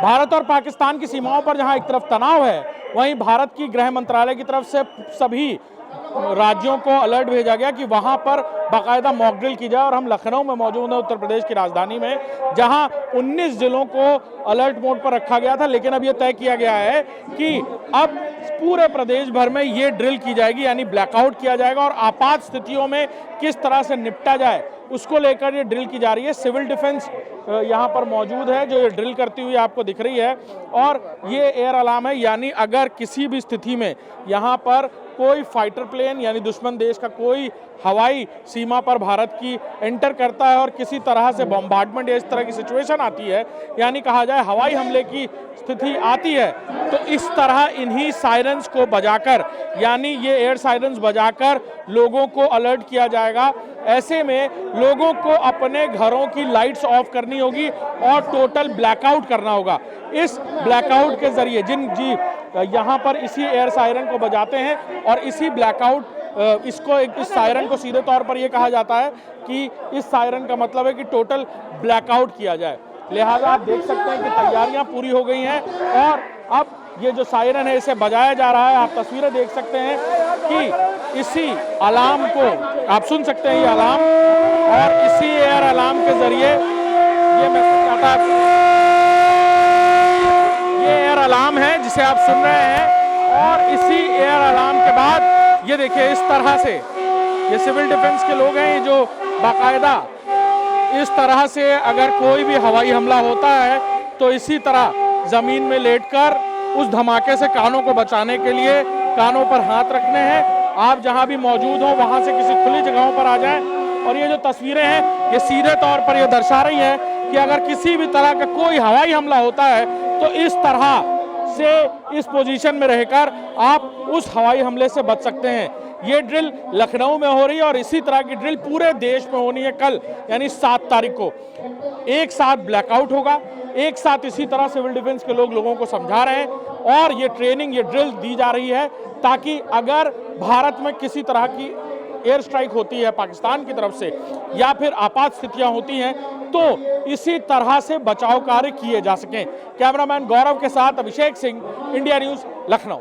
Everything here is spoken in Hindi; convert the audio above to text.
भारत और पाकिस्तान की सीमाओं पर जहां एक तरफ तनाव है, वहीं भारत की गृह मंत्रालय की तरफ से सभी राज्यों को अलर्ट भेजा गया कि वहां पर बाकायदा मॉक ड्रिल की जाए। और हम लखनऊ में मौजूद हैं, उत्तर प्रदेश की राजधानी में, जहां 19 जिलों को अलर्ट मोड पर रखा गया था। लेकिन अब यह तय किया गया है कि अब पूरे प्रदेश भर में ये ड्रिल की जाएगी, यानी ब्लैकआउट किया जाएगा और आपात स्थितियों में किस तरह से निपटा जाए उसको लेकर ये ड्रिल की जा रही है। सिविल डिफेंस यहाँ पर मौजूद है जो ये ड्रिल करती हुई आपको दिख रही है। और ये एयर अलार्म है, यानी अगर किसी भी स्थिति में यहाँ पर कोई फाइटर प्लेन यानी दुश्मन देश का कोई हवाई सीमा पर भारत की एंटर करता है और किसी तरह से बम्बार्डमेंट या इस तरह की सिचुएशन आती है, यानी कहा जाए हवाई हमले की स्थिति आती है, तो इस तरह इन्हीं सायरन्स को बजाकर, यानी ये एयर सायरन्स बजाकर लोगों को अलर्ट किया जाएगा। ऐसे में लोगों को अपने घरों की लाइट्स ऑफ करनी होगी और टोटल ब्लैकआउट करना होगा। इस ब्लैकआउट के जरिए यहाँ पर इसी एयर सायरन को बजाते हैं और इसी ब्लैकआउट इस सायरन को सीधे तौर पर यह कहा जाता है कि इस सायरन का मतलब है कि टोटल ब्लैकआउट किया जाए। लिहाजा आप देख सकते हैं कि तैयारियां पूरी हो गई हैं और अब ये जो सायरन है इसे बजाया जा रहा है। आप तस्वीरें देख सकते हैं कि इसी अलार्म को आप सुन सकते हैं, ये अलार्म, और इसी एयर अलार्म के जरिए ये मैसेज आता है। ये एयर अलार्म है जिसे आप सुन रहे हैं और इसी एयर अलार्म के बाद ये देखिए इस तरह से ये सिविल डिफेंस के लोग हैं, ये जो बाकायदा इस तरह से अगर कोई भी हवाई हमला होता है तो इसी तरह जमीन में लेटकर उस धमाके से कानों को बचाने के लिए कानों पर हाथ रखने हैं। आप जहां भी मौजूद हो वहां से किसी खुली जगहों पर आ जाएं। और ये जो तस्वीरें हैं ये सीधे तौर पर ये दर्शा रही हैं कि अगर किसी भी तरह का कोई हवाई हमला होता है तो इस तरह से इस पोजीशन में रहकर आप उस हवाई हमले से बच सकते हैं। ये ड्रिल लखनऊ में हो रही है और इसी तरह की ड्रिल पूरे देश में होनी है कल, यानी 7 तारीख को। एक साथ ब्लैकआउट होगा, एक साथ इसी तरह सिविल डिफेंस के लोगों को समझा रहे हैं और ये ट्रेनिंग, ये ड्रिल दी जा रही है ताकि अगर भारत में किसी तरह की एयर स्ट्राइक होती है पाकिस्तान की तरफ से या फिर आपात स्थितियां होती हैं तो इसी तरह से बचाव कार्य किए जा सकें। कैमरामैन गौरव के साथ अभिषेक सिंह, इंडिया न्यूज़, लखनऊ।